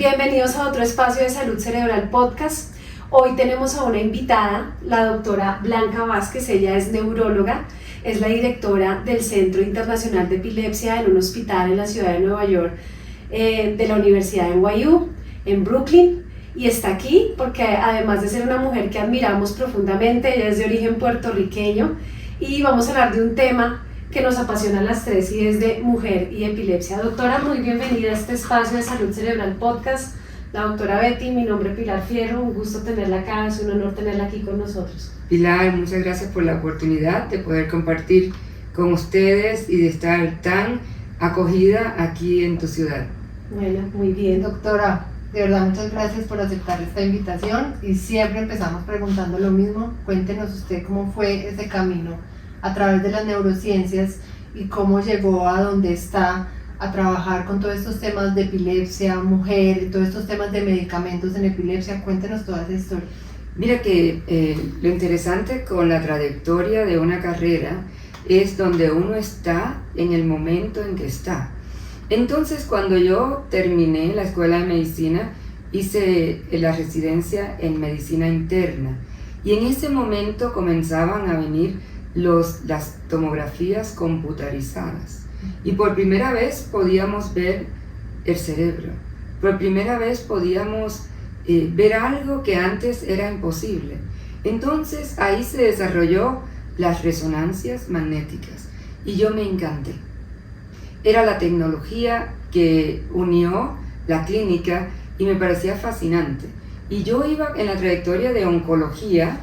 Bienvenidos a otro espacio de Salud Cerebral Podcast. Hoy tenemos a una invitada, la doctora Blanca Vázquez. Ella es neuróloga, es la directora del Centro Internacional de Epilepsia en un hospital en la ciudad de Nueva York, de la Universidad de NYU, en Brooklyn. Y está aquí porque además de ser una mujer que admiramos profundamente, ella es de origen puertorriqueño y vamos a hablar de un tema que nos apasiona a las tres y es de mujer y epilepsia. Doctora, muy bienvenida a este espacio de Salud Cerebral Podcast. La doctora Betty, mi nombre es Pilar Fierro, un gusto tenerla acá, es un honor tenerla aquí con nosotros. Pilar, muchas gracias por la oportunidad de poder compartir con ustedes y de estar tan acogida aquí en tu ciudad. Bueno, muy bien. Doctora, de verdad muchas gracias por aceptar esta invitación y siempre empezamos preguntando lo mismo. Cuéntenos usted cómo fue ese camino a través de las neurociencias y cómo llegó a donde está a trabajar con todos estos temas de epilepsia, mujer, y todos estos temas de medicamentos en epilepsia. Cuéntenos toda esa historia. Mira que lo interesante con la trayectoria de una carrera es donde uno está en el momento en que está. Entonces, cuando yo terminé la escuela de medicina, hice la residencia en medicina interna y en ese momento comenzaban a venir las tomografías computarizadas y por primera vez podíamos ver el cerebro, por primera vez podíamos ver algo que antes era imposible. Entonces ahí se desarrolló las resonancias magnéticas y yo me encanté. Era la tecnología que unió la clínica y me parecía fascinante. Y yo iba en la trayectoria de oncología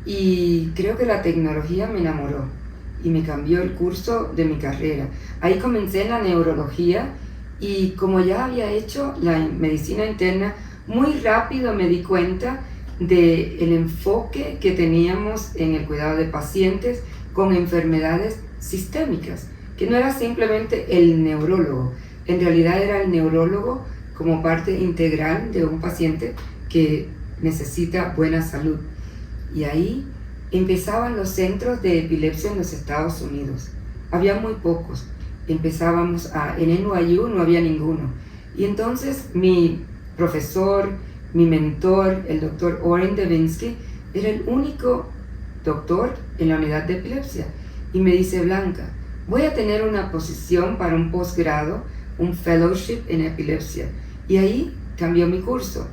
y creo que la tecnología me enamoró y me cambió el curso de mi carrera. Ahí comencé en la neurología y como ya había hecho la medicina interna, muy rápido me di cuenta del enfoque que teníamos en el cuidado de pacientes con enfermedades sistémicas, que no era simplemente el neurólogo, en realidad era el neurólogo como parte integral de un paciente que necesita buena salud. Y ahí empezaban los centros de epilepsia en los Estados Unidos. Había muy pocos. Empezábamos en NYU no había ninguno. Y entonces mi profesor, mi mentor, el doctor Oren Devinsky, era el único doctor en la unidad de epilepsia. Y me dice: Blanca, voy a tener una posición para un posgrado, un fellowship en epilepsia. Y ahí cambió mi curso.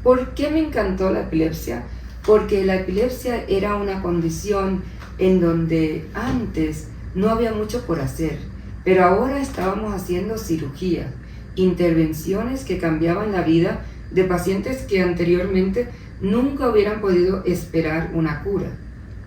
¿Por qué me encantó la epilepsia? Porque la epilepsia era una condición en donde antes no había mucho por hacer, pero ahora estábamos haciendo cirugía, intervenciones que cambiaban la vida de pacientes que anteriormente nunca hubieran podido esperar una cura.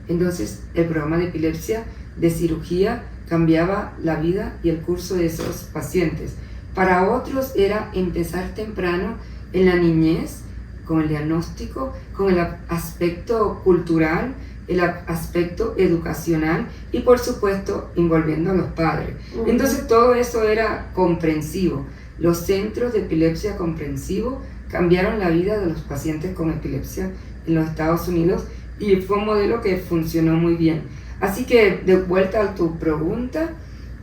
Entonces el programa de epilepsia de cirugía cambiaba la vida y el curso de esos pacientes. Para otros era empezar temprano en la niñez, con el diagnóstico, con el aspecto cultural, el aspecto educacional y por supuesto envolviendo a los padres. Entonces todo eso era comprensivo. Los centros de epilepsia comprensivo cambiaron la vida de los pacientes con epilepsia en los Estados Unidos y fue un modelo que funcionó muy bien. Así que de vuelta a tu pregunta,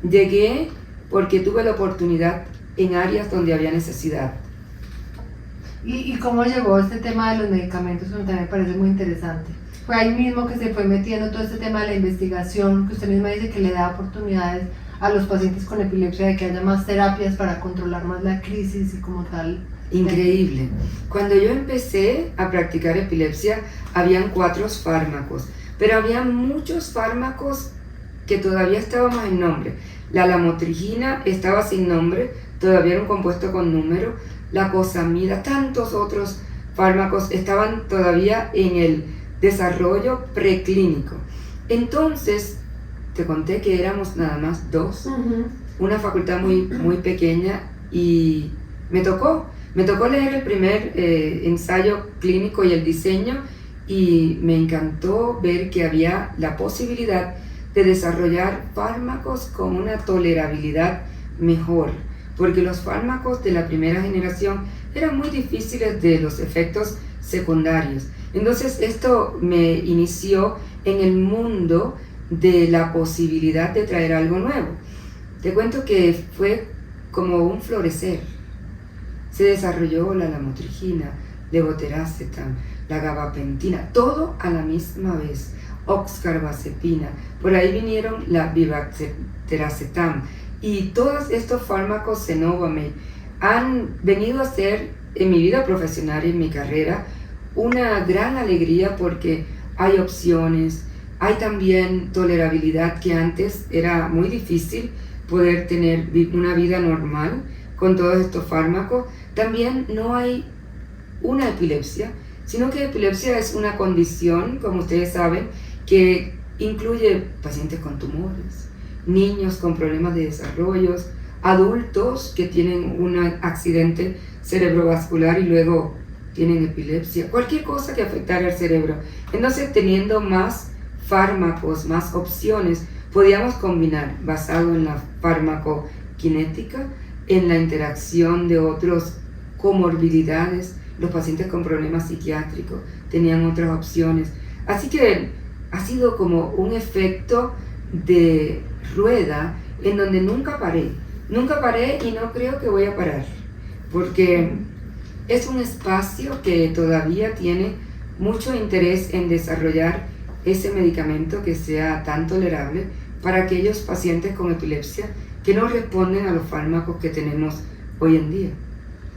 llegué porque tuve la oportunidad en áreas donde había necesidad. ¿Y cómo llegó este tema de los medicamentos? Que también me parece muy interesante. Fue ahí mismo que se fue metiendo todo este tema de la investigación, que usted misma dice que le da oportunidades a los pacientes con epilepsia de que haya más terapias para controlar más la crisis y como tal. Increíble. Cuando yo empecé a practicar epilepsia, habían 4 fármacos, pero había muchos fármacos que todavía estábamos en nombre. La lamotrigina estaba sin nombre, todavía era un compuesto con número. La cosamida, tantos otros fármacos estaban todavía en el desarrollo preclínico. Entonces, te conté que éramos nada más 2, una facultad muy pequeña y me tocó leer el primer ensayo clínico y el diseño y me encantó ver que había la posibilidad de desarrollar fármacos con una tolerabilidad mejor, porque los fármacos de la primera generación eran muy difíciles de los efectos secundarios. Entonces esto me inició en el mundo de la posibilidad de traer algo nuevo. Te cuento que fue como un florecer. se desarrolló la lamotrigina, levetiracetam, la gabapentina, todo a la misma vez, oxcarbazepina, por ahí vinieron la vivacetam, y todos estos fármacos cenobamate han venido a ser en mi vida profesional y en mi carrera una gran alegría porque hay opciones, hay también tolerabilidad que antes era muy difícil poder tener una vida normal con todos estos fármacos. También no hay una epilepsia, sino que epilepsia es una condición, como ustedes saben, que incluye pacientes con tumores, niños con problemas de desarrollo, adultos que tienen un accidente cerebrovascular y luego tienen epilepsia, cualquier cosa que afectara al cerebro. Entonces, teniendo más fármacos, más opciones, podíamos combinar, basado en la farmacokinética, en la interacción de otras comorbilidades. Los pacientes con problemas psiquiátricos tenían otras opciones. Así que ha sido como un efecto de rueda en donde nunca paré y no creo que voy a parar, porque es un espacio que todavía tiene mucho interés en desarrollar ese medicamento que sea tan tolerable para aquellos pacientes con epilepsia que no responden a los fármacos que tenemos hoy en día.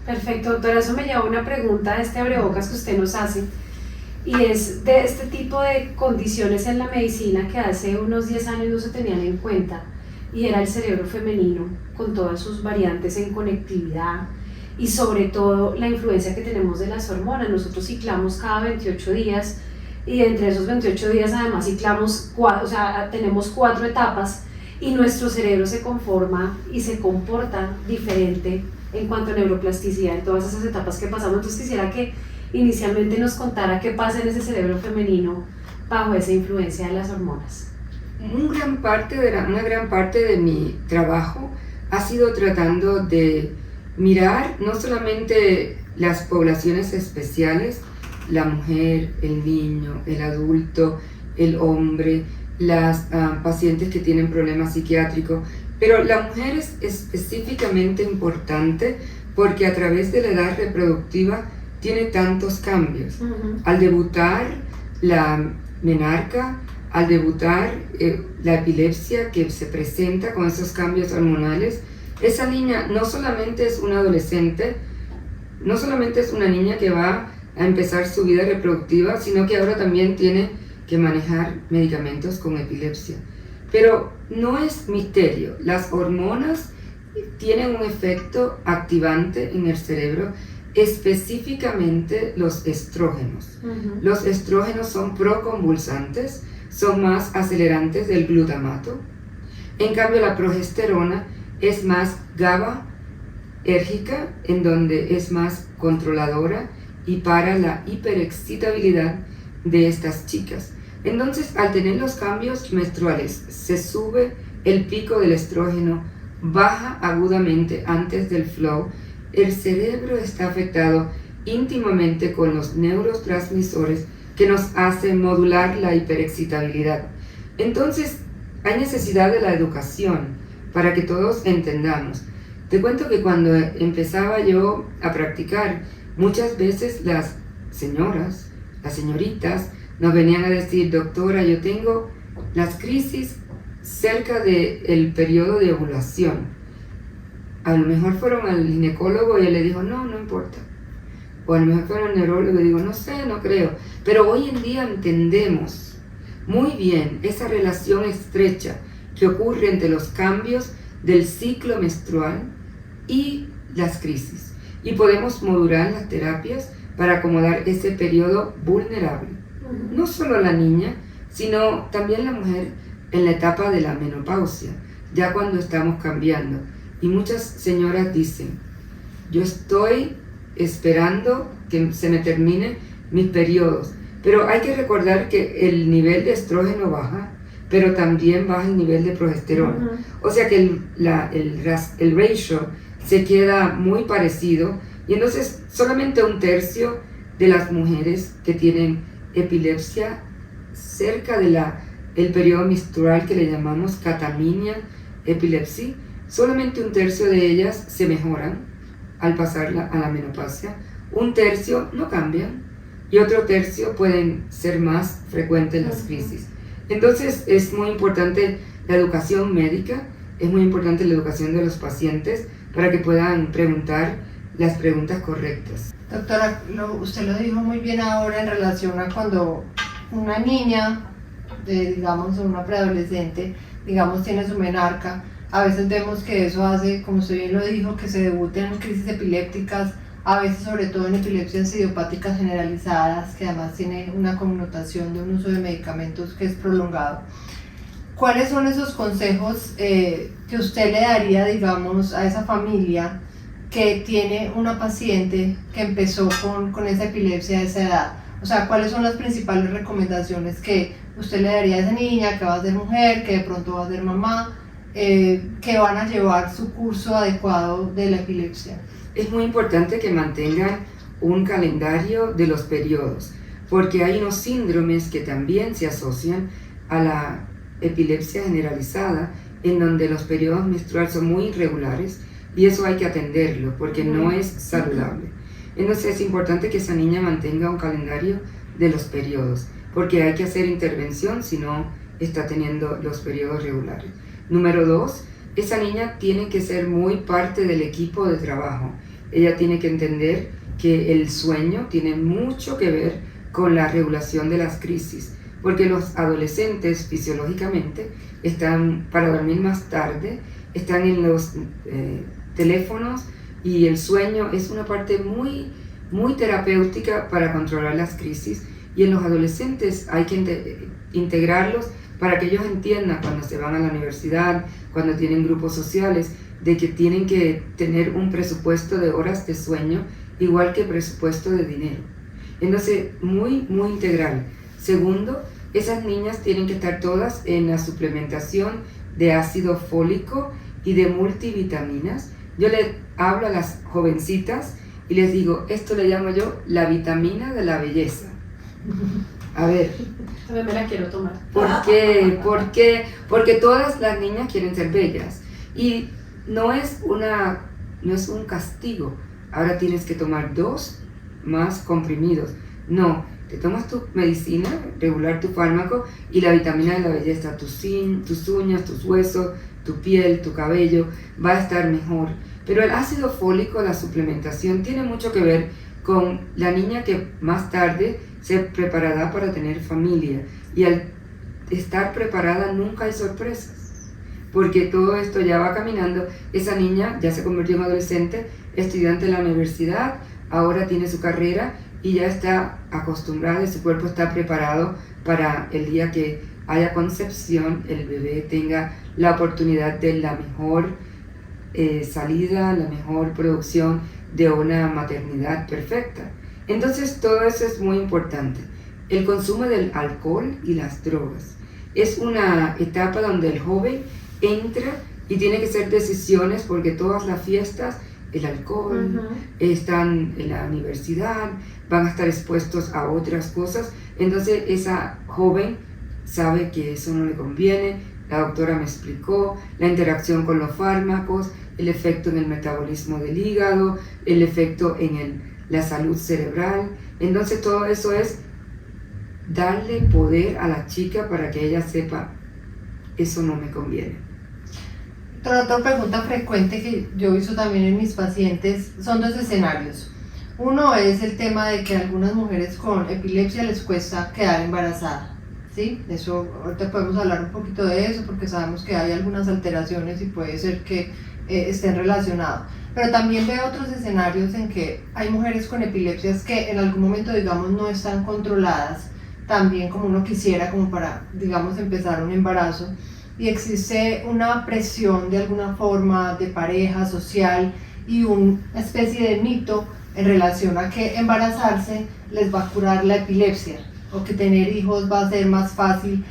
Perfecto, doctora, eso me lleva a una pregunta de este abrebocas que usted nos hace, y es de este tipo de condiciones en la medicina que hace unos 10 años no se tenían en cuenta, y era el cerebro femenino con todas sus variantes en conectividad y sobre todo la influencia que tenemos de las hormonas. Nosotros ciclamos cada 28 días y entre esos 28 días además ciclamos, tenemos 4 etapas y nuestro cerebro se conforma y se comporta diferente en cuanto a neuroplasticidad en todas esas etapas que pasamos. Entonces quisiera que inicialmente nos contara qué pasa en ese cerebro femenino bajo esa influencia de las hormonas. Una gran parte de mi trabajo ha sido tratando de mirar no solamente las poblaciones especiales, la mujer, el niño, el adulto, el hombre, las pacientes que tienen problemas psiquiátricos, pero la mujer es específicamente importante porque a través de la edad reproductiva tiene tantos cambios. Al debutar la menarca, al debutar la epilepsia que se presenta con esos cambios hormonales, esa niña no solamente es una adolescente, no solamente es una niña que va a empezar su vida reproductiva, sino que ahora también tiene que manejar medicamentos con epilepsia. Pero no es misterio, las hormonas tienen un efecto activante en el cerebro, específicamente los estrógenos. Los estrógenos son proconvulsantes, son más acelerantes del glutamato. En cambio, la progesterona es más GABAérgica, en donde es más controladora y para la hiperexcitabilidad de estas chicas. Entonces, al tener los cambios menstruales, se sube el pico del estrógeno, baja agudamente antes del flow. El cerebro está afectado íntimamente con los neurotransmisores que nos hacen modular la hiperexcitabilidad. Entonces, hay necesidad de la educación para que todos entendamos. Te cuento que cuando empezaba yo a practicar, muchas veces las señoras, las señoritas, nos venían a decir: doctora, yo tengo las crisis cerca del periodo de ovulación. A lo mejor fueron al ginecólogo y él le dijo: no importa. O a lo mejor fueron al neurólogo y digo: no sé, no creo. Pero hoy en día entendemos muy bien esa relación estrecha que ocurre entre los cambios del ciclo menstrual y las crisis. Y podemos modular las terapias para acomodar ese periodo vulnerable. No solo la niña, sino también la mujer en la etapa de la menopausia, ya cuando estamos cambiando. Y muchas señoras dicen: yo estoy esperando que se me terminen mis periodos. Pero hay que recordar que el nivel de estrógeno baja, pero también baja el nivel de progesterona. O sea que el ratio se queda muy parecido, y entonces solamente 1/3 de las mujeres que tienen epilepsia cerca de el periodo menstrual, que le llamamos catamenial epilepsia, solamente 1/3 de ellas se mejoran al pasar a la menopausia, un tercio no cambian y otro tercio pueden ser más frecuentes las crisis. Entonces es muy importante la educación médica, es muy importante la educación de los pacientes para que puedan preguntar las preguntas correctas. Doctora, usted lo dijo muy bien ahora en relación a cuando una niña, digamos una preadolescente, digamos tiene su menarca. A veces vemos que eso hace, como usted bien lo dijo, que se debuten en crisis epilépticas, a veces sobre todo en epilepsias idiopáticas generalizadas, que además tiene una connotación de un uso de medicamentos que es prolongado. ¿Cuáles son esos consejos que usted le daría, digamos, a esa familia que tiene una paciente que empezó con esa epilepsia a esa edad? O sea, ¿cuáles son las principales recomendaciones que usted le daría a esa niña que va a ser mujer, que de pronto va a ser mamá, que van a llevar su curso adecuado de la epilepsia? Es muy importante que mantengan un calendario de los periodos, porque hay unos síndromes que también se asocian a la epilepsia generalizada, en donde los periodos menstruales son muy irregulares y eso hay que atenderlo porque no es saludable. Entonces es importante que esa niña mantenga un calendario de los periodos, porque hay que hacer intervención si no está teniendo los periodos regulares. Número 2, esa niña tiene que ser muy parte del equipo de trabajo. Ella tiene que entender que el sueño tiene mucho que ver con la regulación de las crisis, porque los adolescentes fisiológicamente están para dormir más tarde, están en los teléfonos y el sueño es una parte muy, muy terapéutica para controlar las crisis, y en los adolescentes hay que integrarlos para que ellos entiendan cuando se van a la universidad, cuando tienen grupos sociales, de que tienen que tener un presupuesto de horas de sueño igual que presupuesto de dinero. Entonces, muy, muy integral. Segundo, esas niñas tienen que estar todas en la suplementación de ácido fólico y de multivitaminas. Yo le hablo a las jovencitas y les digo, esto le llamo yo la vitamina de la belleza. A ver. También me la quiero tomar. ¿Por qué? Porque todas las niñas quieren ser bellas. Y no es un castigo. Ahora tienes que tomar 2 más comprimidos. No, te tomas tu medicina, regular tu fármaco y la vitamina de la belleza, tus uñas, tus huesos, tu piel, tu cabello, va a estar mejor. Pero el ácido fólico, la suplementación, tiene mucho que ver con la niña que más tarde se preparará para tener familia. Y al estar preparada nunca hay sorpresas, porque todo esto ya va caminando. Esa niña ya se convirtió en adolescente, estudiante de la universidad, ahora tiene su carrera y ya está acostumbrada y su cuerpo está preparado para el día que haya concepción, el bebé tenga la oportunidad de la mejor salida, la mejor producción de una maternidad perfecta. Entonces todo eso es muy importante. El consumo del alcohol y las drogas es una etapa donde el joven entra y tiene que hacer decisiones, porque todas las fiestas, el alcohol, están en la universidad, van a estar expuestos a otras cosas. Entonces esa joven sabe que eso no le conviene. La doctora me explicó la interacción con los fármacos, el efecto en el metabolismo del hígado, el efecto en la salud cerebral. Entonces todo eso es darle poder a la chica para que ella sepa, eso no me conviene. Otra pregunta frecuente que yo he visto también en mis pacientes son 2 escenarios. Uno es el tema de que a algunas mujeres con epilepsia les cuesta quedar embarazada, ¿sí? Eso, ahorita podemos hablar un poquito de eso porque sabemos que hay algunas alteraciones y puede ser que estén relacionados. Pero también veo otros escenarios en que hay mujeres con epilepsias que en algún momento, digamos, no están controladas también como uno quisiera, como para, digamos, empezar un embarazo, y existe una presión de alguna forma de pareja, social, y una especie de mito en relación a que embarazarse les va a curar la epilepsia, o que tener hijos va a ser más fácil,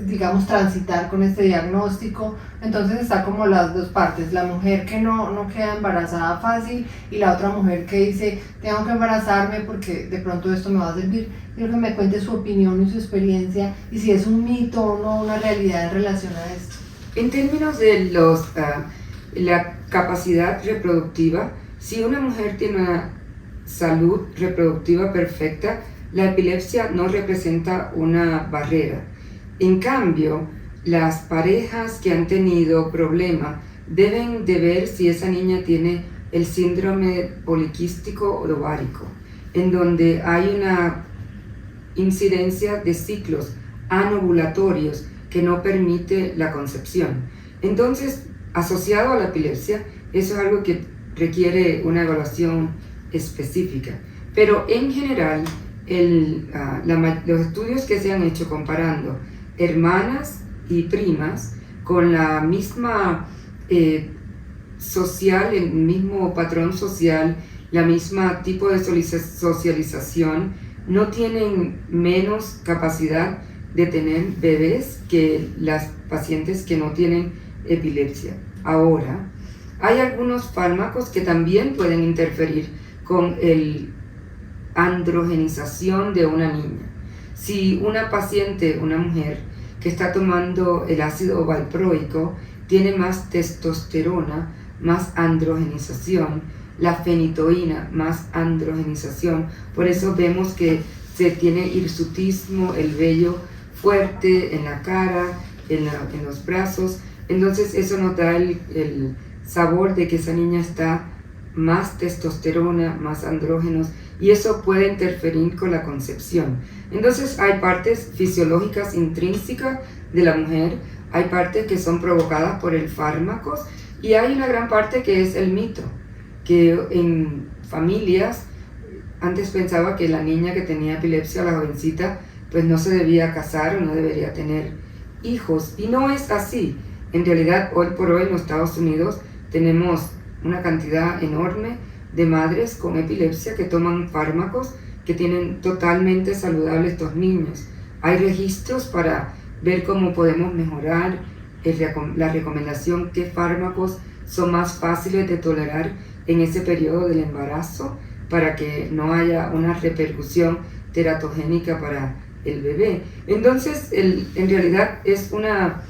digamos, transitar con este diagnóstico. Entonces está como las 2 partes, la mujer que no queda embarazada fácil y la otra mujer que dice, tengo que embarazarme porque de pronto esto me va a servir. Quiero que me cuente su opinión y su experiencia y si es un mito o no, una realidad en relación a esto. En términos de la capacidad reproductiva, si una mujer tiene una salud reproductiva perfecta, la epilepsia no representa una barrera. En cambio, las parejas que han tenido problemas deben de ver si esa niña tiene el síndrome poliquístico ovárico, en donde hay una incidencia de ciclos anovulatorios que no permite la concepción. Entonces, asociado a la epilepsia, eso es algo que requiere una evaluación específica. Pero en general, los estudios que se han hecho comparando hermanas y primas con la misma social, el mismo patrón social, la misma tipo de socialización, no tienen menos capacidad de tener bebés que las pacientes que no tienen epilepsia. Ahora, hay algunos fármacos que también pueden interferir con la androgenización de una niña. Si una paciente, una mujer que está tomando el ácido valproico, tiene más testosterona, más androgenización, la fenitoína, más androgenización. Por eso vemos que se tiene hirsutismo, el vello fuerte en la cara, en los brazos. Entonces eso nos da el sabor de que esa niña está más testosterona, más andrógenos, y eso puede interferir con la concepción. Entonces hay partes fisiológicas intrínsecas de la mujer, hay partes que son provocadas por el fármaco, y hay una gran parte que es el mito, que en familias antes pensaba que la niña que tenía epilepsia, la jovencita, pues no se debía casar o no debería tener hijos, y no es así. En realidad, hoy por hoy en los Estados Unidos tenemos una cantidad enorme de madres con epilepsia que toman fármacos que tienen totalmente saludables estos niños. Hay registros para ver cómo podemos mejorar la recomendación, qué fármacos son más fáciles de tolerar en ese periodo del embarazo para que no haya una repercusión teratogénica para el bebé. Entonces, en realidad es una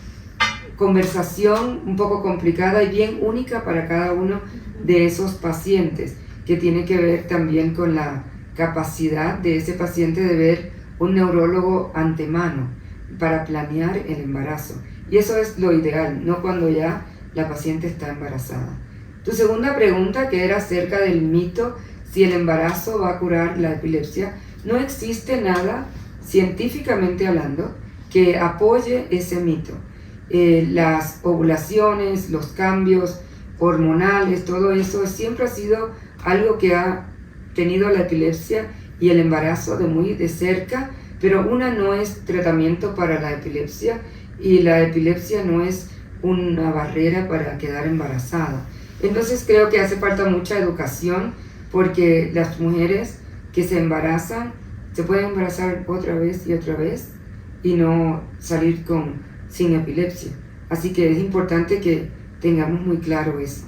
conversación un poco complicada y bien única para cada uno de esos pacientes, que tiene que ver también con la capacidad de ese paciente de ver un neurólogo antemano para planear el embarazo. Y eso es lo ideal, no cuando ya la paciente está embarazada. Tu segunda pregunta, que era acerca del mito, si el embarazo va a curar la epilepsia, no existe nada, científicamente hablando, que apoye ese mito. Las ovulaciones, los cambios hormonales, todo eso siempre ha sido algo que ha tenido la epilepsia y el embarazo de muy de cerca, pero una no es tratamiento para la epilepsia y la epilepsia no es una barrera para quedar embarazada. Entonces creo que hace falta mucha educación, porque las mujeres que se embarazan se pueden embarazar otra vez y no salir sin epilepsia. Así que es importante que tengamos muy claro eso.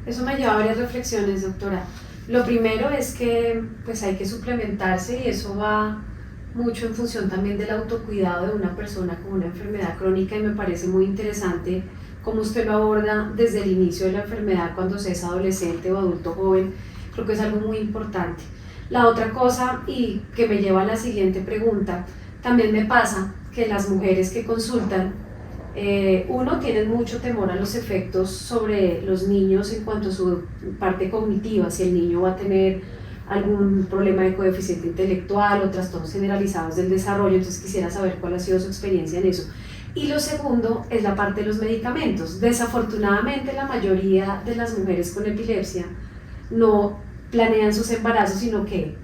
Eso me lleva a varias reflexiones, doctora. Lo primero es que pues hay que suplementarse, y eso va mucho en función también del autocuidado de una persona con una enfermedad crónica, y me parece muy interesante cómo usted lo aborda desde el inicio de la enfermedad, cuando se es adolescente o adulto joven. Creo que es algo muy importante. La otra cosa, y que me lleva a la siguiente pregunta, también me pasa que las mujeres que consultan, tienen mucho temor a los efectos sobre los niños en cuanto a su parte cognitiva, si el niño va a tener algún problema de coeficiente intelectual o trastornos generalizados del desarrollo. Entonces quisiera saber cuál ha sido su experiencia en eso. Y lo segundo es la parte de los medicamentos. Desafortunadamente, la mayoría de las mujeres con epilepsia no planean sus embarazos, sino que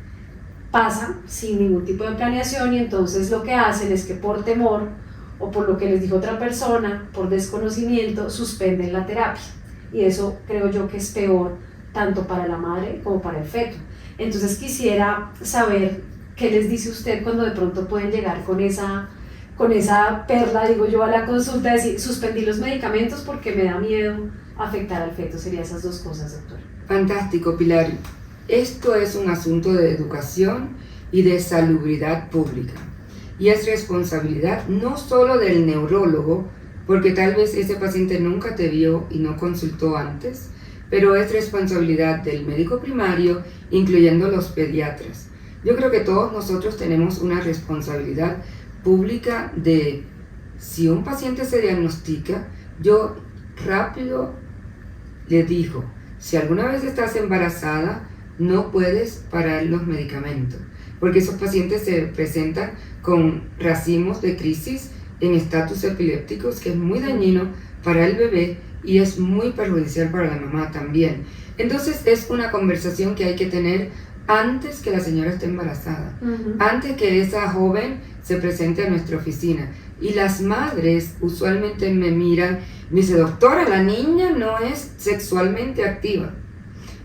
pasan sin ningún tipo de planeación, y entonces lo que hacen es que por temor o por lo que les dijo otra persona, por desconocimiento, suspenden la terapia, y eso creo yo que es peor tanto para la madre como para el feto. Entonces quisiera saber qué les dice usted cuando de pronto pueden llegar con esa perla, digo yo, a la consulta, decir, suspendí los medicamentos porque me da miedo afectar al feto. Serían esas dos cosas, doctora. Fantástico, Pilar. Esto es un asunto de educación y de salubridad pública, y es responsabilidad no solo del neurólogo porque tal vez ese paciente nunca te vio y no consultó antes, pero es responsabilidad del médico primario, incluyendo los pediatras. Yo creo que todos nosotros tenemos una responsabilidad pública de, si un paciente se diagnostica, yo rápido le digo, si alguna vez estás embarazada, no puedes parar los medicamentos, porque esos pacientes se presentan con racimos de crisis en estatus epilépticos, que es muy dañino para el bebé y es muy perjudicial para la mamá también. Entonces es una conversación que hay que tener antes que la señora esté embarazada, antes que esa joven se presente a nuestra oficina. Y las madres usualmente me miran, me dicen, doctora, la niña no es sexualmente activa.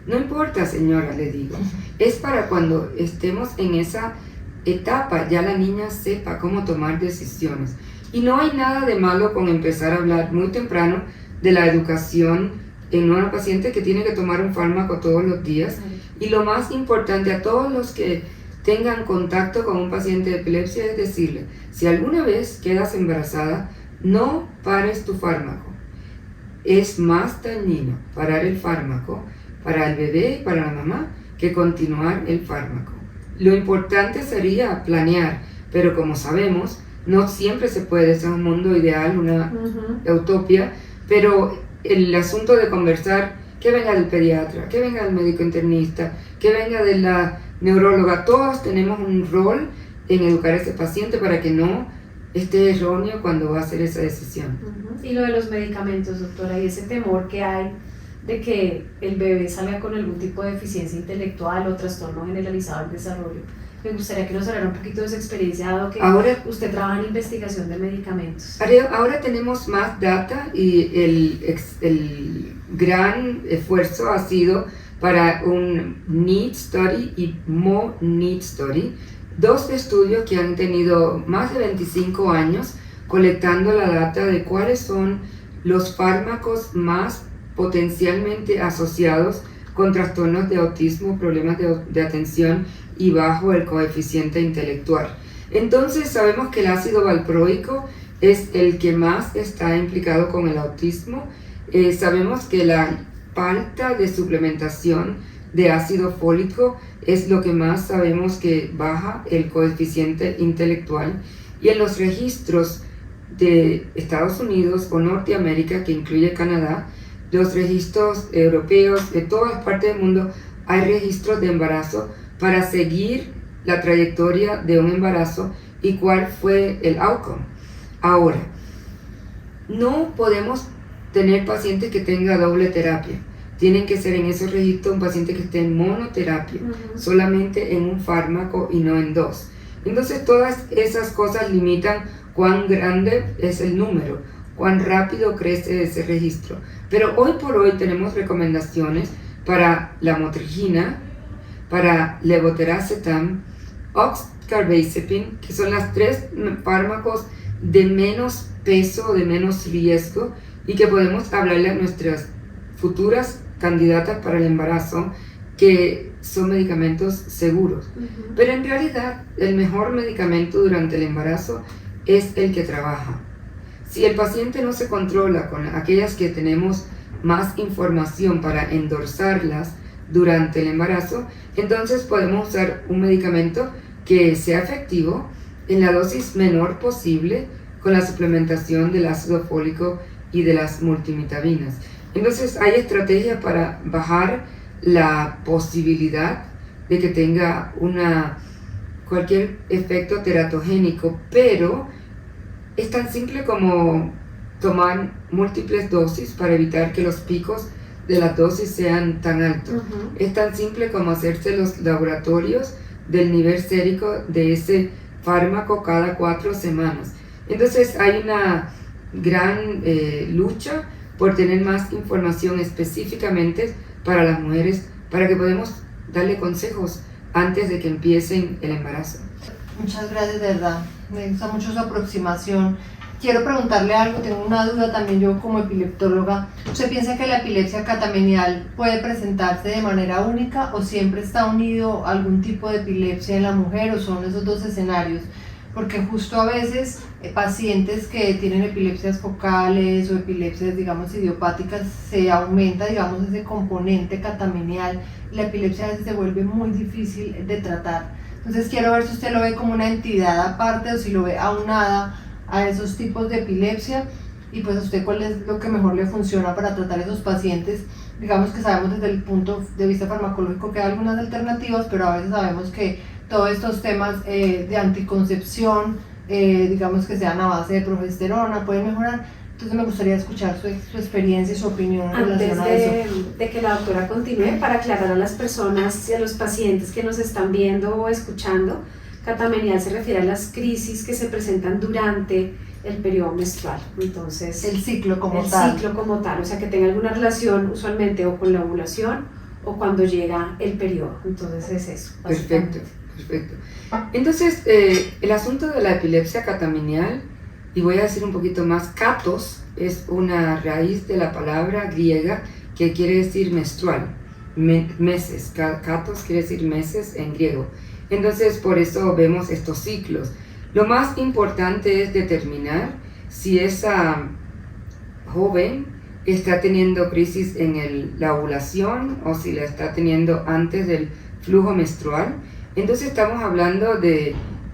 No importa, señora, le digo, es para cuando estemos en esa etapa, ya la niña sepa cómo tomar decisiones. Y no hay nada de malo con empezar a hablar muy temprano de la educación en una paciente que tiene que tomar un fármaco todos los días. Y lo más importante a todos los que tengan contacto con un paciente de epilepsia es decirle, si alguna vez quedas embarazada, no pares tu fármaco. Es más dañino parar el fármaco para el bebé y para la mamá que continuar el fármaco. Lo importante sería planear, pero como sabemos, no siempre se puede, es un mundo ideal, una utopía, pero el asunto de conversar, que venga del pediatra, que venga del médico internista, que venga de la neuróloga, todos tenemos un rol en educar a ese paciente para que no esté erróneo cuando va a hacer esa decisión. Y lo de los medicamentos, doctora, y ese temor que hay de que el bebé salga con algún tipo de deficiencia intelectual o trastorno generalizado del desarrollo. Me gustaría que nos hablara un poquito de esa experiencia, dado que ahora usted trabaja en investigación de medicamentos. Ahora tenemos más data y el gran esfuerzo ha sido para un NEED Study y More NEED Study, dos estudios que han tenido más de 25 años colectando la data de cuáles son los fármacos más potencialmente asociados con trastornos de autismo, problemas de atención y bajo el coeficiente intelectual. Entonces sabemos que el ácido valproico es el que más está implicado con el autismo. Sabemos que la falta de suplementación de ácido fólico es lo que más sabemos que baja el coeficiente intelectual. Y en los registros de Estados Unidos o Norteamérica, que incluye Canadá, los registros europeos de todas partes del mundo, hay registros de embarazo para seguir la trayectoria de un embarazo y cuál fue el outcome. Ahora, no podemos tener pacientes que tengan doble terapia. Tienen que ser en esos registros un paciente que esté en monoterapia, solamente en un fármaco y no en dos. Entonces todas esas cosas limitan cuán grande es el número, cuán rápido crece ese registro. Pero hoy por hoy tenemos recomendaciones para la motrigina, para levetiracetam, oxcarbazepine, que son las tres fármacos de menos peso, de menos riesgo, y que podemos hablarle a nuestras futuras candidatas para el embarazo, que son medicamentos seguros. Pero en realidad el mejor medicamento durante el embarazo es el que trabaja. Si el paciente no se controla con aquellas que tenemos más información para endorsarlas durante el embarazo, entonces podemos usar un medicamento que sea efectivo en la dosis menor posible con la suplementación del ácido fólico y de las multivitaminas. Entonces hay estrategias para bajar la posibilidad de que tenga cualquier efecto teratogénico, pero es tan simple como tomar múltiples dosis para evitar que los picos de las dosis sean tan altos. Es tan simple como hacerse los laboratorios del nivel sérico de ese fármaco cada 4 semanas. Entonces hay una gran lucha por tener más información específicamente para las mujeres, para que podamos darle consejos antes de que empiecen el embarazo. Muchas gracias, de verdad. Me gusta mucho su aproximación. Quiero preguntarle algo, tengo una duda también yo como epileptóloga. ¿Usted piensa que la epilepsia catamenial puede presentarse de manera única o siempre está unido a algún tipo de epilepsia en la mujer, o son esos dos escenarios? porque justo a veces pacientes que tienen epilepsias focales o epilepsias, digamos, idiopáticas, se aumenta, digamos, ese componente catamenial, la epilepsia a veces se vuelve muy difícil de tratar. Entonces quiero ver si usted lo ve como una entidad aparte o si lo ve aunada a esos tipos de epilepsia, y pues a usted cuál es lo que mejor le funciona para tratar a esos pacientes. Digamos que sabemos desde el punto de vista farmacológico que hay algunas alternativas, pero a veces sabemos que todos estos temas de anticoncepción, digamos que sean a base de progesterona, pueden mejorar. Entonces me gustaría escuchar su experiencia y su opinión en relación a eso. De que la doctora continúe, para aclarar a las personas y a los pacientes que nos están viendo o escuchando, catamenial se refiere a las crisis que se presentan durante el periodo menstrual. Entonces, el ciclo como el tal. ciclo como tal, o sea que tenga alguna relación usualmente o con la ovulación o cuando llega el periodo. Entonces es eso. Perfecto, perfecto. Entonces, el asunto de la epilepsia catamenial, y voy a decir un poquito más, katos es una raíz de la palabra griega que quiere decir menstrual, meses. Katos quiere decir meses en griego. Entonces, por eso vemos estos ciclos. Lo más importante es determinar si esa joven está teniendo crisis en la ovulación o si la está teniendo antes del flujo menstrual. Entonces estamos hablando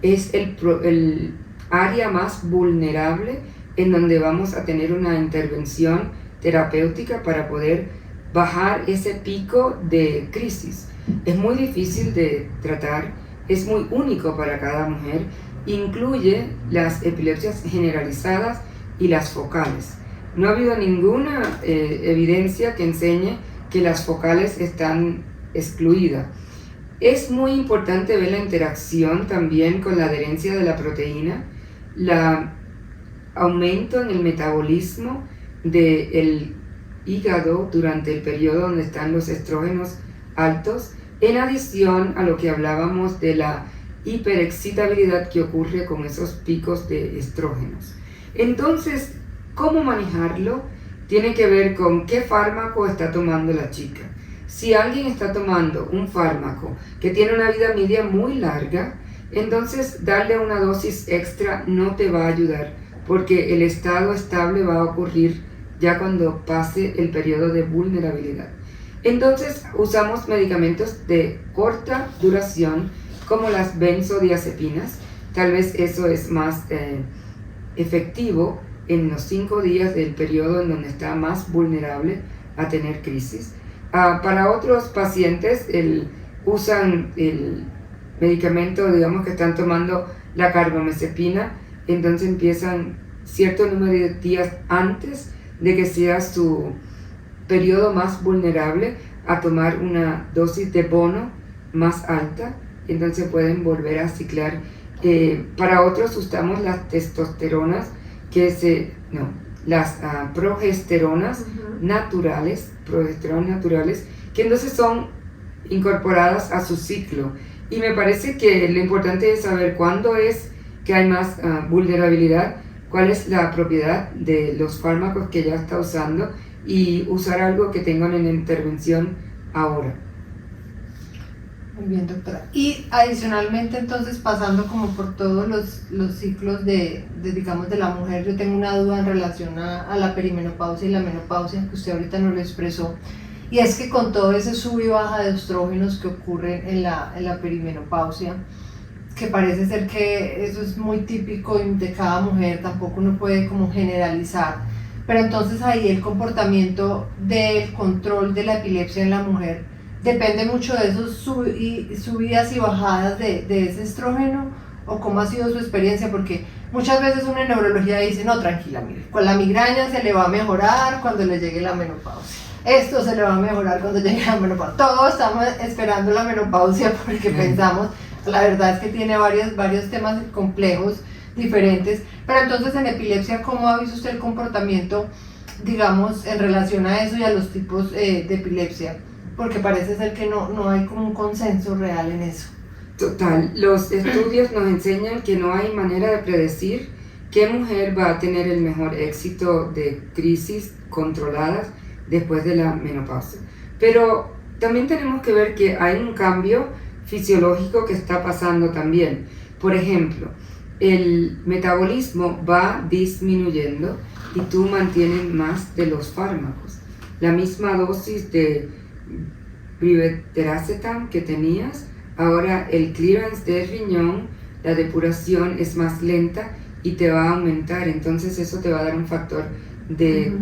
es el área más vulnerable en donde vamos a tener una intervención terapéutica para poder bajar ese pico de crisis. Es muy difícil de tratar, es muy único para cada mujer, incluye las epilepsias generalizadas y las focales. No ha habido ninguna evidencia que enseñe que las focales están excluidas. Es muy importante ver la interacción también con la adherencia de la proteína, el aumento en el metabolismo del hígado durante el periodo donde están los estrógenos altos, en adición a lo que hablábamos de la hiperexcitabilidad que ocurre con esos picos de estrógenos. Entonces, ¿cómo manejarlo? Tiene que ver con qué fármaco está tomando la chica. Si alguien está tomando un fármaco que tiene una vida media muy larga, entonces darle una dosis extra no te va a ayudar, porque el estado estable va a ocurrir ya cuando pase el periodo de vulnerabilidad. Entonces usamos medicamentos de corta duración como las benzodiazepinas. Tal vez eso es más efectivo en los 5 días del periodo en donde está más vulnerable a tener crisis. Para otros pacientes usan el medicamento, digamos que están tomando la carbamazepina, entonces empiezan cierto número de días antes de que sea su periodo más vulnerable a tomar una dosis de bono más alta, entonces pueden volver a ciclar. Para otros usamos las testosteronas, las progesteronas naturales, que entonces son incorporadas a su ciclo. Y me parece que lo importante es saber cuándo es que hay más vulnerabilidad, cuál es la propiedad de los fármacos que ella está usando y usar algo que tengan en intervención ahora. Muy bien, doctora. Y adicionalmente, entonces, pasando como por todos los ciclos digamos, de la mujer, yo tengo una duda en relación a la perimenopausia y la menopausia, que usted ahorita nos lo expresó, y es que con todo ese sub y baja de estrógenos que ocurre en la perimenopausia, que parece ser que eso es muy típico de cada mujer, tampoco uno puede como generalizar, pero entonces ahí el comportamiento del control de la epilepsia en la mujer depende mucho de esos subidas y bajadas de ese estrógeno, o cómo ha sido su experiencia, porque muchas veces uno en neurología dice, no, tranquila, mire, con la migraña se le va a mejorar cuando le llegue la menopausia, esto se le va a mejorar cuando llegue la menopausia, todos estamos esperando la menopausia porque pensamos, la verdad es que tiene varios temas complejos, diferentes, pero entonces en epilepsia, ¿cómo ha visto usted el comportamiento, digamos, en relación a eso y a los tipos de epilepsia? Porque parece ser que no hay como un consenso real en eso. Total, los estudios nos enseñan que no hay manera de predecir qué mujer va a tener el mejor éxito de crisis controladas después de la menopausia. Pero también tenemos que ver que hay un cambio fisiológico que está pasando también. Por ejemplo, el metabolismo va disminuyendo y tú mantienes más de los fármacos. La misma dosis de brivaracetam que tenías, ahora el clearance del riñón, la depuración es más lenta y te va a aumentar, entonces eso te va a dar un factor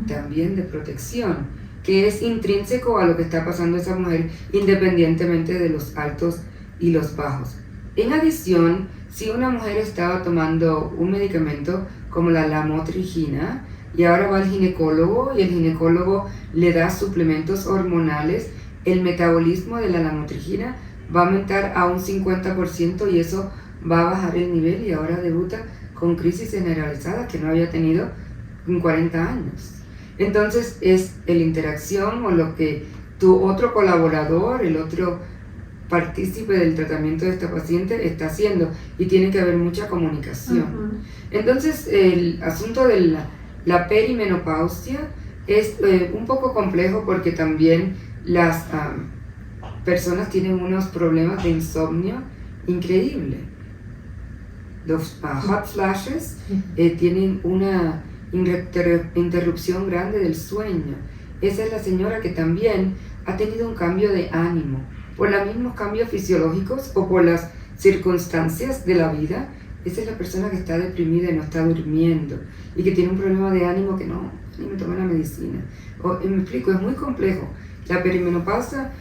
también de protección, que es intrínseco a lo que está pasando a esa mujer independientemente de los altos y los bajos. En adición, si una mujer estaba tomando un medicamento como la lamotrigina y ahora va al ginecólogo y el ginecólogo le da suplementos hormonales, el metabolismo de la lamotrigina va a aumentar a un 50% y eso va a bajar el nivel y ahora debuta con crisis generalizada que no había tenido en 40 años. Entonces es la interacción o lo que tu otro colaborador, el otro partícipe del tratamiento de esta paciente está haciendo y tiene que haber mucha comunicación. Entonces el asunto de la perimenopausia es un poco complejo porque también las personas tienen unos problemas de insomnio increíble. Los hot flashes tienen una interrupción grande del sueño. Esa es la señora que también ha tenido un cambio de ánimo por los mismos cambios fisiológicos o por las circunstancias de la vida. Esa es la persona que está deprimida y no está durmiendo y que tiene un problema de ánimo que no, ni me toma la medicina. Me explico, es muy complejo. La perimenopausia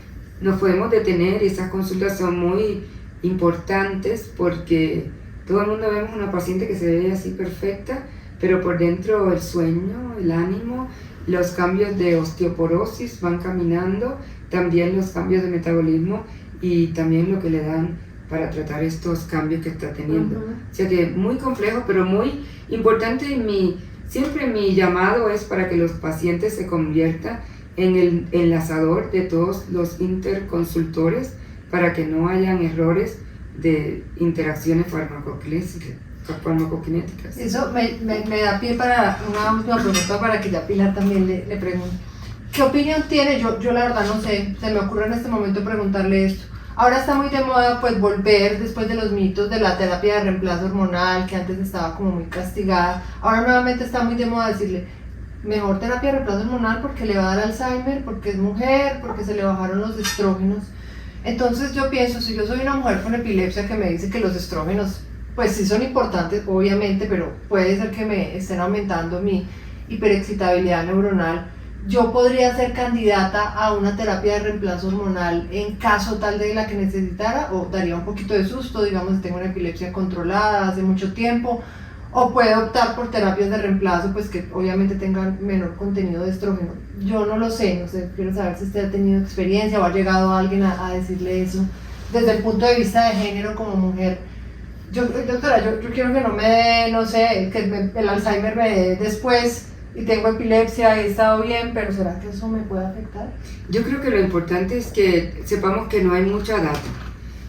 nos podemos detener y esas consultas son muy importantes porque todo el mundo vemos una paciente que se ve así perfecta, pero por dentro el sueño, el ánimo, los cambios de osteoporosis van caminando, también los cambios de metabolismo y también lo que le dan para tratar estos cambios que está teniendo. O sea que muy complejo, pero muy importante. Siempre mi llamado es para que los pacientes se conviertan en el enlazador de todos los interconsultores para que no hayan errores de interacciones farmacokinéticas. Eso me da pie para una última pregunta para que ya Pilar también le pregunte. ¿Qué opinión tiene? Yo la verdad no sé, se me ocurre en este momento preguntarle esto. Ahora está muy de moda pues volver después de los mitos de la terapia de reemplazo hormonal que antes estaba como muy castigada. Ahora nuevamente está muy de moda decirle mejor terapia de reemplazo hormonal porque le va a dar Alzheimer, porque es mujer, porque se le bajaron los estrógenos. Entonces yo pienso, si yo soy una mujer con epilepsia que me dice que los estrógenos pues sí son importantes obviamente, pero puede ser que me estén aumentando mi hiperexcitabilidad neuronal, yo podría ser candidata a una terapia de reemplazo hormonal en caso tal de la que necesitara, o daría un poquito de susto, digamos si tengo una epilepsia controlada hace mucho tiempo, o puede optar por terapias de reemplazo pues que obviamente tengan menor contenido de estrógeno. Yo no lo sé, quiero saber si usted ha tenido experiencia o ha llegado alguien a decirle eso desde el punto de vista de género como mujer. Doctora, yo quiero que no me dé, no sé, que el Alzheimer me dé después y tengo epilepsia y he estado bien, pero ¿será que eso me puede afectar? Yo creo que lo importante es que sepamos que no hay mucha data,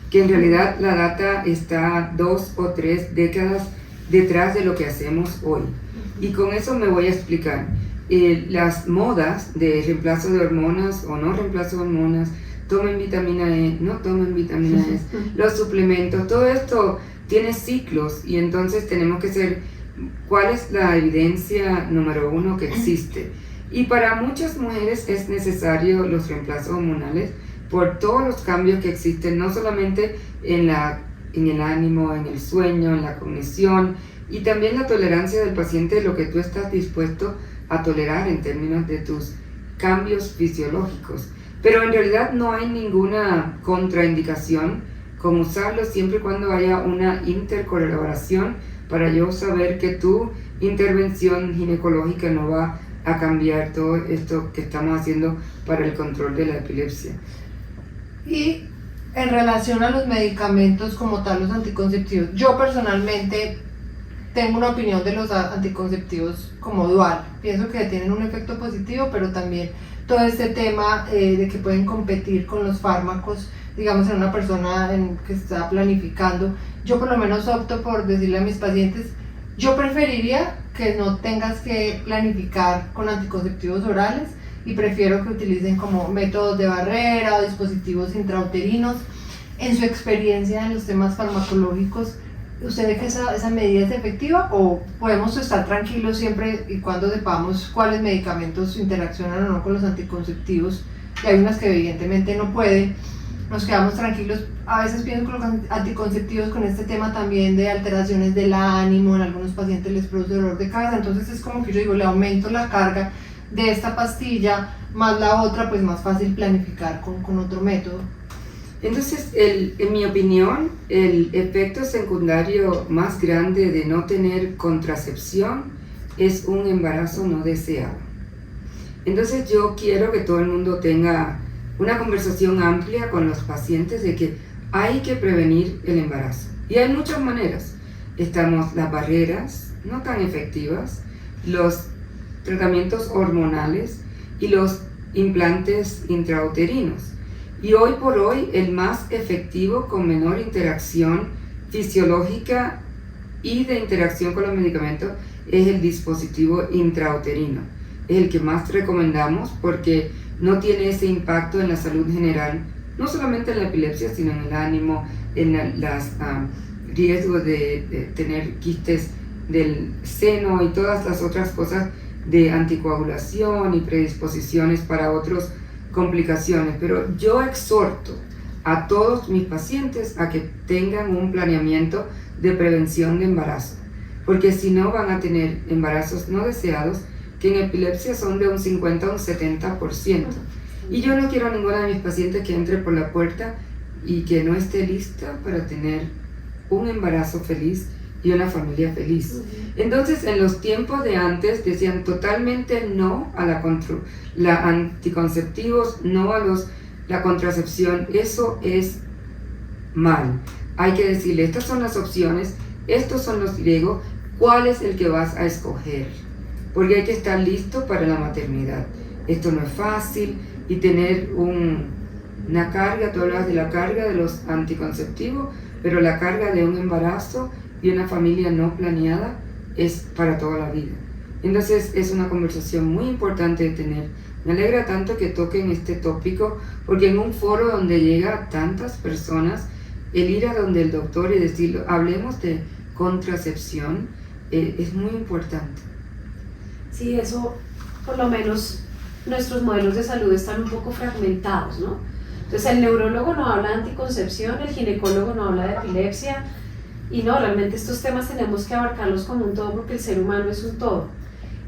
que en realidad la data está 2 o 3 décadas detrás de lo que hacemos hoy. Y con eso me voy a explicar. Las modas de reemplazo de hormonas o no reemplazo de hormonas, tomen vitamina E, no tomen vitamina E, los suplementos, todo esto tiene ciclos y entonces tenemos que ser, ¿cuál es la evidencia número 1 que existe? Y para muchas mujeres es necesario los reemplazos hormonales por todos los cambios que existen, no solamente en el ánimo, en el sueño, en la cognición y también la tolerancia del paciente, lo que tú estás dispuesto a tolerar en términos de tus cambios fisiológicos. Pero en realidad no hay ninguna contraindicación con usarlo siempre y cuando haya una intercolaboración para yo saber que tu intervención ginecológica no va a cambiar todo esto que estamos haciendo para el control de la epilepsia. Y en relación a los medicamentos como tal, los anticonceptivos, yo personalmente tengo una opinión de los anticonceptivos como dual. Pienso que tienen un efecto positivo, pero también todo este tema de que pueden competir con los fármacos, digamos en una persona que está planificando. Yo por lo menos opto por decirle a mis pacientes, yo preferiría que no tengas que planificar con anticonceptivos orales y prefiero que utilicen como métodos de barrera o dispositivos intrauterinos. En su experiencia en los temas farmacológicos, ¿Usted ve que esa medida es efectiva o podemos estar tranquilos siempre y cuando sepamos cuáles medicamentos interaccionan o no con los anticonceptivos? Y hay unas que evidentemente no pueden. Nos quedamos tranquilos. A veces pienso con los anticonceptivos con este tema también de alteraciones del ánimo, en algunos pacientes les produce dolor de cabeza, entonces es como que yo digo, le aumento la carga de esta pastilla más la otra, pues más fácil planificar con otro método. Entonces, en mi opinión, el efecto secundario más grande de no tener contracepción es un embarazo no deseado. Entonces yo quiero que todo el mundo tenga una conversación amplia con los pacientes de que hay que prevenir el embarazo. Y hay muchas maneras. Estamos las barreras no tan efectivas, los tratamientos hormonales y los implantes intrauterinos. Y hoy por hoy el más efectivo con menor interacción fisiológica y de interacción con los medicamentos es el dispositivo intrauterino. Es el que más recomendamos porque no tiene ese impacto en la salud general, no solamente en la epilepsia, sino en el ánimo, en los riesgos de tener quistes del seno y todas las otras cosas de anticoagulación y predisposiciones para otras complicaciones. Pero yo exhorto a todos mis pacientes a que tengan un planeamiento de prevención de embarazo, porque si no van a tener embarazos no deseados, que en epilepsia son de un 50 a un 70%. Y yo no quiero a ninguna de mis pacientes que entre por la puerta y que no esté lista para tener un embarazo feliz y una familia feliz. Entonces, en los tiempos de antes decían totalmente no a la anticonceptivos, no a la contracepción. Eso es mal. Hay que decirle, estas son las opciones, estos son los riesgos, ¿cuál es el que vas a escoger? Porque hay que estar listo para la maternidad. Esto no es fácil y tener una carga, tú hablas de la carga de los anticonceptivos, pero la carga de un embarazo y una familia no planeada es para toda la vida. Entonces es una conversación muy importante de tener. Me alegra tanto que toquen este tópico, porque en un foro donde llega tantas personas, el ir a donde el doctor y decirlo, hablemos de contracepción, es muy importante. Sí, eso, por lo menos nuestros modelos de salud están un poco fragmentados, ¿no? Entonces el neurólogo no habla de anticoncepción, el ginecólogo no habla de epilepsia, y no, realmente estos temas tenemos que abarcarlos como un todo porque el ser humano es un todo.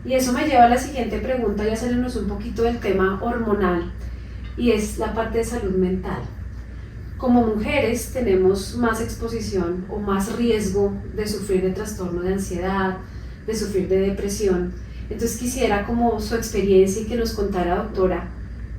Y eso me lleva a la siguiente pregunta, ya salirnos un poquito del tema hormonal, y es la parte de salud mental. Como mujeres tenemos más exposición o más riesgo de sufrir de trastorno de ansiedad, de sufrir de depresión. Entonces quisiera como su experiencia y que nos contara, doctora,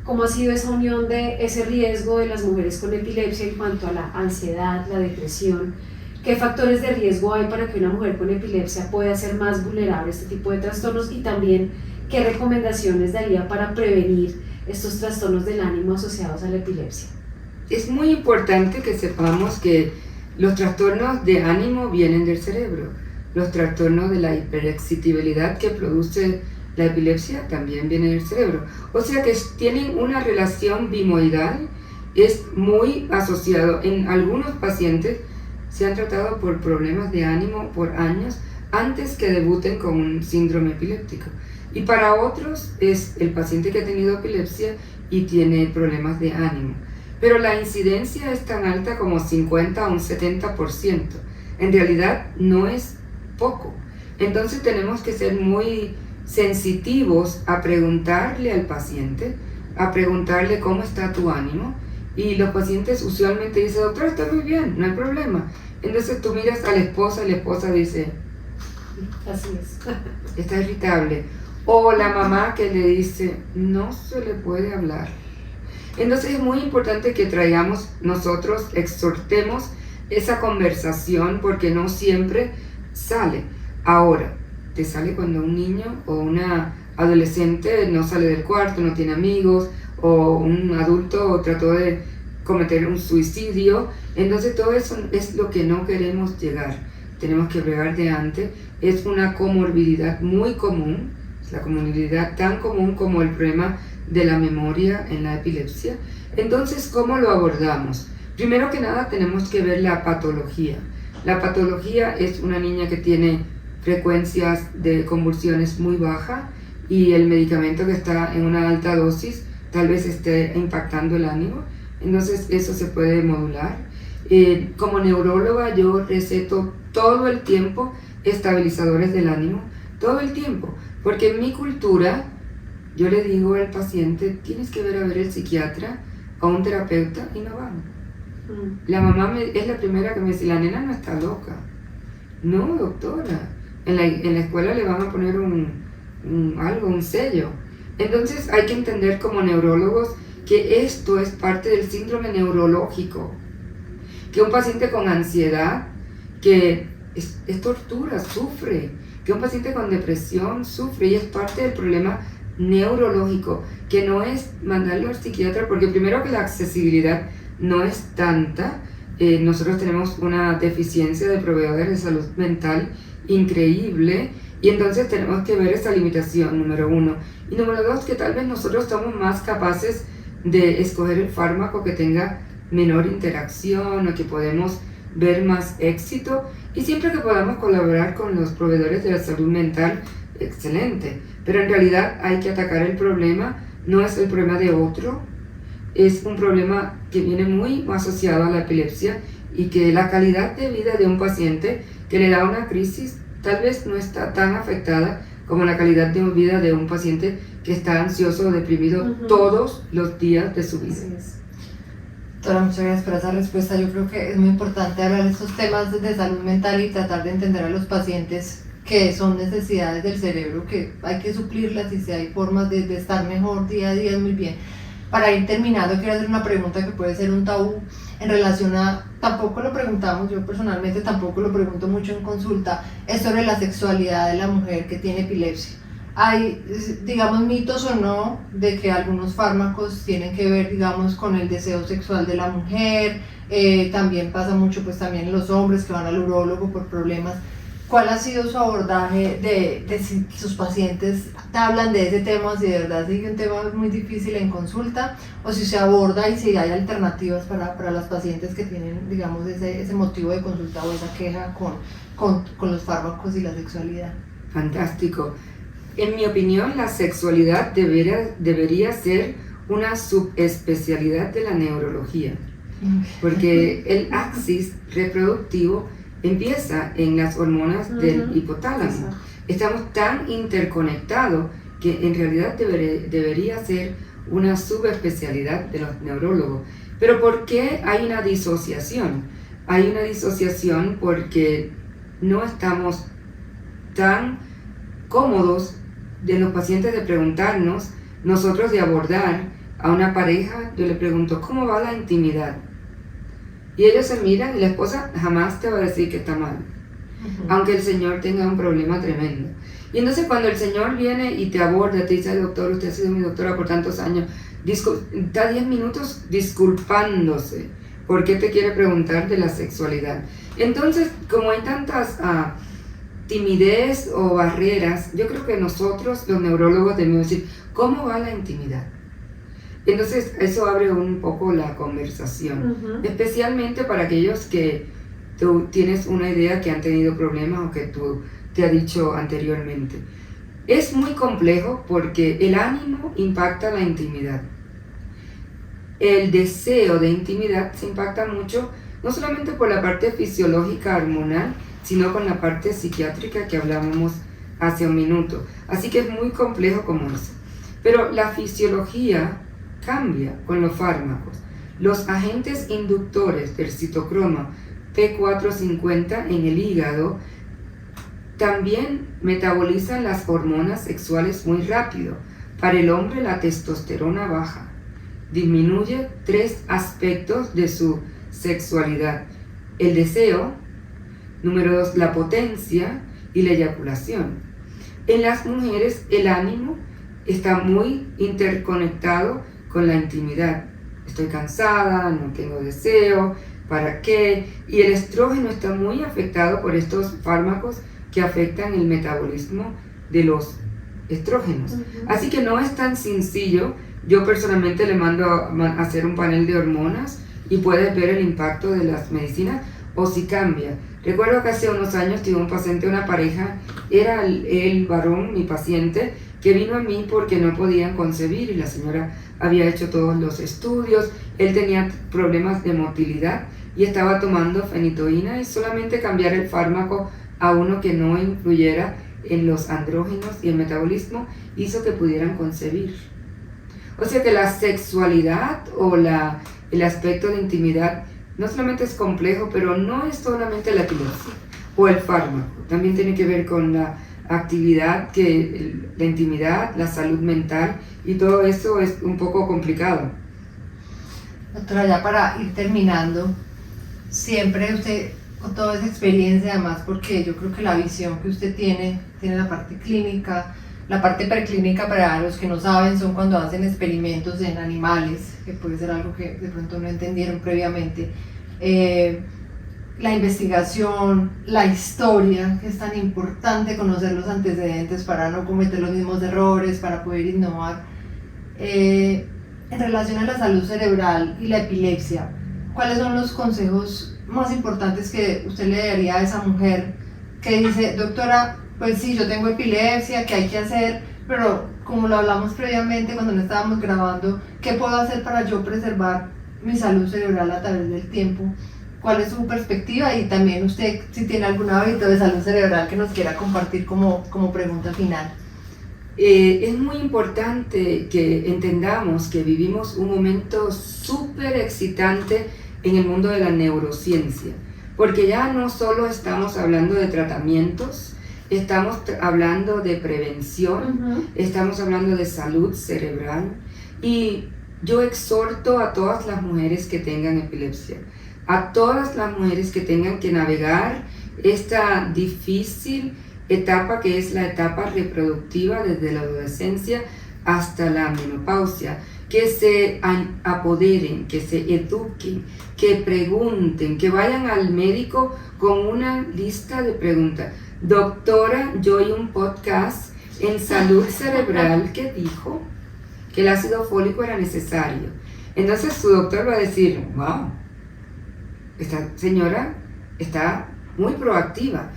cómo ha sido esa unión de ese riesgo de las mujeres con epilepsia en cuanto a la ansiedad, la depresión. ¿Qué factores de riesgo hay para que una mujer con epilepsia pueda ser más vulnerable a este tipo de trastornos? Y también, ¿qué recomendaciones daría para prevenir estos trastornos del ánimo asociados a la epilepsia? Es muy importante que sepamos que los trastornos de ánimo vienen del cerebro. Los trastornos de la hiperexcitabilidad que produce la epilepsia también vienen del cerebro. O sea que tienen una relación bimoidal, es muy asociado. En algunos pacientes se han tratado por problemas de ánimo por años antes que debuten con un síndrome epiléptico. Y para otros es el paciente que ha tenido epilepsia y tiene problemas de ánimo. Pero la incidencia es tan alta como 50 a un 70%. En realidad no es poco. Entonces tenemos que ser muy sensitivos a preguntarle al paciente, a preguntarle cómo está tu ánimo, y los pacientes usualmente dicen, doctor, está muy bien, no hay problema. Entonces tú miras a la esposa y la esposa dice, así es, está irritable, o la mamá que le dice, no se le puede hablar. Entonces es muy importante que traigamos nosotros, exhortemos esa conversación, porque no siempre sale. Ahora, te sale cuando un niño o una adolescente no sale del cuarto, no tiene amigos, o un adulto trató de cometer un suicidio. Entonces todo eso es lo que no queremos llegar. Tenemos que bregar de antes. Es una comorbilidad muy común, es la comorbilidad tan común como el problema de la memoria en la epilepsia. Entonces, ¿cómo lo abordamos? Primero que nada tenemos que ver la patología. La patología es una niña que tiene frecuencias de convulsiones muy bajas y el medicamento que está en una alta dosis tal vez esté impactando el ánimo, entonces eso se puede modular. Como neuróloga yo receto todo el tiempo estabilizadores del ánimo, todo el tiempo, porque en mi cultura yo le digo al paciente, tienes que ver a ver el psiquiatra o un terapeuta y no van. La mamá es la primera que me dice, la nena no está loca. No, doctora, en la escuela le van a poner un sello. Entonces hay que entender como neurólogos que esto es parte del síndrome neurológico, que un paciente con ansiedad, que es tortura, sufre, que un paciente con depresión sufre y es parte del problema neurológico, que no es mandarlo al psiquiatra, porque primero que la accesibilidad no es tanta, nosotros tenemos una deficiencia de proveedores de salud mental increíble, y entonces tenemos que ver esa limitación, número uno. Y número dos, que tal vez nosotros somos más capaces de escoger el fármaco que tenga menor interacción o que podemos ver más éxito, y siempre que podamos colaborar con los proveedores de la salud mental, excelente. Pero en realidad hay que atacar el problema, no es el problema de otro, es un problema que viene muy asociado a la epilepsia y que la calidad de vida de un paciente que le da una crisis tal vez no está tan afectada como la calidad de vida de un paciente que está ansioso o deprimido todos los días de su vida. Doctora, muchas gracias por esa respuesta. Yo creo que es muy importante hablar de estos temas de salud mental y tratar de entender a los pacientes que son necesidades del cerebro, que hay que suplirlas, y si hay formas de estar mejor día a día, es muy bien. Para ir terminando, quiero hacer una pregunta que puede ser un tabú en relación a, tampoco lo preguntamos, yo personalmente tampoco lo pregunto mucho en consulta, es sobre la sexualidad de la mujer que tiene epilepsia. Hay, digamos, mitos o no de que algunos fármacos tienen que ver, digamos, con el deseo sexual de la mujer, también pasa mucho pues también en los hombres que van al urólogo por problemas. ¿Cuál ha sido su abordaje de si sus pacientes hablan de ese tema, si de verdad sigue un tema muy difícil en consulta, o si se aborda y si hay alternativas para las pacientes que tienen, digamos, ese motivo de consulta o esa queja con los fármacos y la sexualidad? Fantástico. En mi opinión, la sexualidad debería ser una subespecialidad de la neurología, porque el axis reproductivo empieza en las hormonas del hipotálamo. Estamos tan interconectados que en realidad debería ser una subespecialidad de los neurólogos. Pero ¿por qué hay una disociación? Hay una disociación porque no estamos tan cómodos de los pacientes de preguntarnos, nosotros de abordar a una pareja. Yo le pregunto, ¿cómo va la intimidad? Y ellos se miran y la esposa jamás te va a decir que está mal, aunque el señor tenga un problema tremendo. Y entonces cuando el señor viene y te aborda, te dice, doctor, usted ha sido mi doctora por tantos años, está 10 minutos disculpándose porque te quiere preguntar de la sexualidad. Entonces, como hay tantas timidez o barreras, yo creo que nosotros, los neurólogos, debemos decir, ¿cómo va la intimidad? Entonces eso abre un poco la conversación, especialmente para aquellos que tú tienes una idea que han tenido problemas o que tú te has dicho anteriormente. Es muy complejo porque el ánimo impacta la intimidad. El deseo de intimidad se impacta mucho, no solamente por la parte fisiológica hormonal, sino con la parte psiquiátrica que hablábamos hace un minuto. Así que es muy complejo como eso. Pero la fisiología cambia con los fármacos. Los agentes inductores del citocromo P450 en el hígado también metabolizan las hormonas sexuales muy rápido. Para el hombre la testosterona baja, disminuye 3 aspectos de su sexualidad: el deseo, número 2, la potencia y la eyaculación. En las mujeres el ánimo está muy interconectado con la intimidad. Estoy cansada, no tengo deseo, ¿para qué? Y el estrógeno está muy afectado por estos fármacos que afectan el metabolismo de los estrógenos. Así que no es tan sencillo. Yo personalmente le mando a hacer un panel de hormonas y puedes ver el impacto de las medicinas, o si cambia. Recuerdo que hace unos años tuve un paciente, una pareja, era el varón, mi paciente, que vino a mí porque no podían concebir y la señora había hecho todos los estudios, él tenía problemas de motilidad y estaba tomando fenitoína, y solamente cambiar el fármaco a uno que no influyera en los andrógenos y el metabolismo hizo que pudieran concebir. O sea que la sexualidad o el aspecto de intimidad no solamente es complejo, pero no es solamente la epilepsia o el fármaco, también tiene que ver con la actividad, la intimidad, la salud mental, y todo eso es un poco complicado. Doctora, ya para ir terminando, siempre usted, con toda esa experiencia, además porque yo creo que la visión que usted tiene la parte clínica, la parte preclínica, para los que no saben, son cuando hacen experimentos en animales, que puede ser algo que de pronto no entendieron previamente. La investigación, la historia, que es tan importante conocer los antecedentes para no cometer los mismos errores, para poder innovar. En relación a la salud cerebral y la epilepsia, ¿cuáles son los consejos más importantes que usted le daría a esa mujer que dice, doctora, pues sí, yo tengo epilepsia, ¿qué hay que hacer? Pero como lo hablamos previamente cuando no estábamos grabando, ¿qué puedo hacer para yo preservar mi salud cerebral a través del tiempo? ¿Cuál es su perspectiva? Y también usted, si tiene algún hábito de salud cerebral que nos quiera compartir como pregunta final. Es muy importante que entendamos que vivimos un momento súper excitante en el mundo de la neurociencia, porque ya no solo estamos hablando de tratamientos, estamos hablando de prevención, estamos hablando de salud cerebral, y yo exhorto a todas las mujeres que tengan epilepsia, a todas las mujeres que tengan que navegar esta difícil etapa que es la etapa reproductiva desde la adolescencia hasta la menopausia, que se apoderen, que se eduquen, que pregunten, que vayan al médico con una lista de preguntas. Doctora, yo oí un podcast en salud cerebral que dijo que el ácido fólico era necesario. Entonces su doctor va a decir, wow, esta señora está muy proactiva.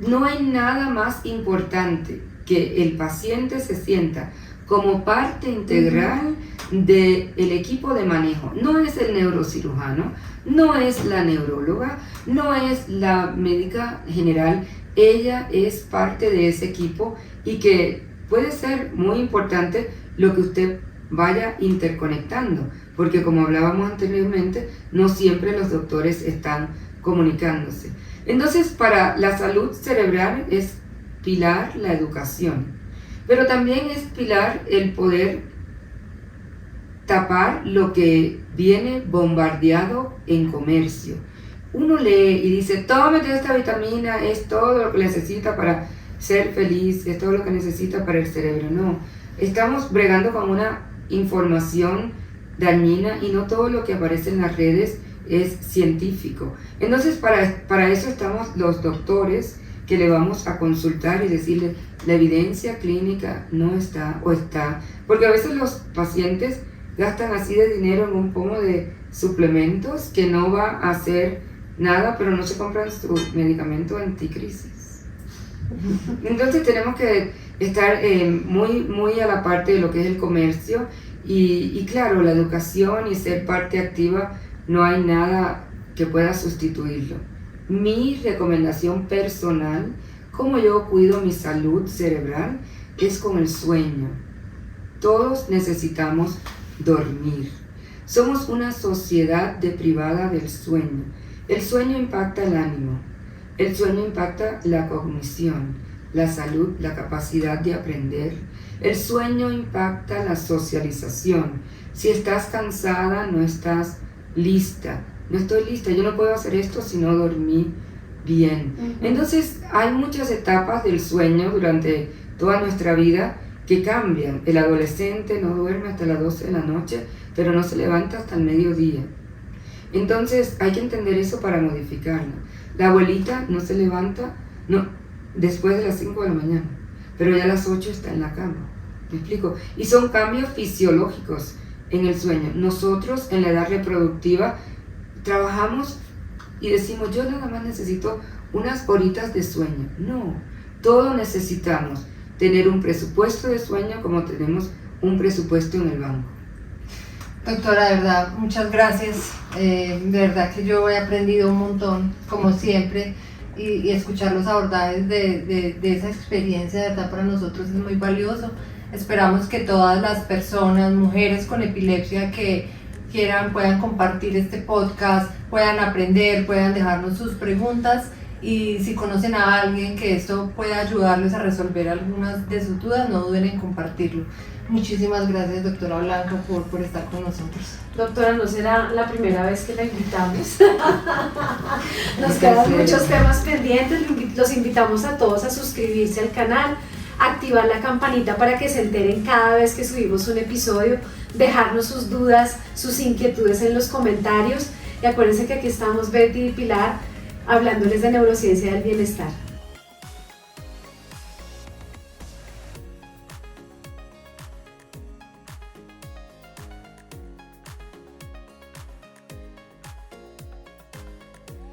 No hay nada más importante que el paciente se sienta como parte integral del equipo de manejo. No es el neurocirujano, no es la neuróloga, no es la médica general, ella es parte de ese equipo, y que puede ser muy importante lo que usted vaya interconectando, porque como hablábamos anteriormente, no siempre los doctores están comunicándose. Entonces, para la salud cerebral es pilar la educación, pero también es pilar el poder tapar lo que viene bombardeado en comercio. Uno lee y dice, tómate esta vitamina, es todo lo que necesita para ser feliz, es todo lo que necesita para el cerebro. No, estamos bregando con una información dañina y no todo lo que aparece en las redes es científico. Entonces para eso estamos los doctores, que le vamos a consultar y decirle la evidencia clínica no está o está, porque a veces los pacientes gastan así de dinero en un pomo de suplementos que no va a hacer nada, pero no se compran su medicamento anticrisis. Entonces tenemos que estar muy a la parte de lo que es el comercio, y claro, la educación y ser parte activa, no hay nada que pueda sustituirlo. Mi recomendación personal, como yo cuido mi salud cerebral, es con el sueño. Todos necesitamos dormir. Somos una sociedad deprivada del sueño. El sueño impacta el ánimo, el sueño impacta la cognición, la salud, la capacidad de aprender. El sueño impacta la socialización. Si estás cansada, no estás lista. No estoy lista, yo no puedo hacer esto si no dormí bien. Entonces hay muchas etapas del sueño durante toda nuestra vida que cambian. El adolescente no duerme hasta las 12 de la noche, pero no se levanta hasta el mediodía. Entonces hay que entender eso para modificarlo. La abuelita no se levanta después de las 5 de la mañana, pero ya a las 8 está en la cama. ¿Me explico? Y son cambios fisiológicos en el sueño. Nosotros en la edad reproductiva trabajamos y decimos, yo nada más necesito unas horitas de sueño. No, todos necesitamos tener un presupuesto de sueño como tenemos un presupuesto en el banco. Doctora, de verdad, muchas gracias. De verdad que yo he aprendido un montón, como siempre, y escuchar los abordajes de esa experiencia, de verdad, para nosotros es muy valioso. Esperamos que todas las personas, mujeres con epilepsia que quieran, puedan compartir este podcast, puedan aprender, puedan dejarnos sus preguntas, y si conocen a alguien que esto pueda ayudarles a resolver algunas de sus dudas, no duden en compartirlo. Muchísimas gracias, doctora Blanca, por estar con nosotros. Doctora, no será la primera vez que la invitamos. Nos quedan muchos temas pendientes. Los invitamos a todos a suscribirse al canal, activar la campanita para que se enteren cada vez que subimos un episodio, dejarnos sus dudas, sus inquietudes en los comentarios, y acuérdense que aquí estamos Betty y Pilar hablándoles de neurociencia del bienestar.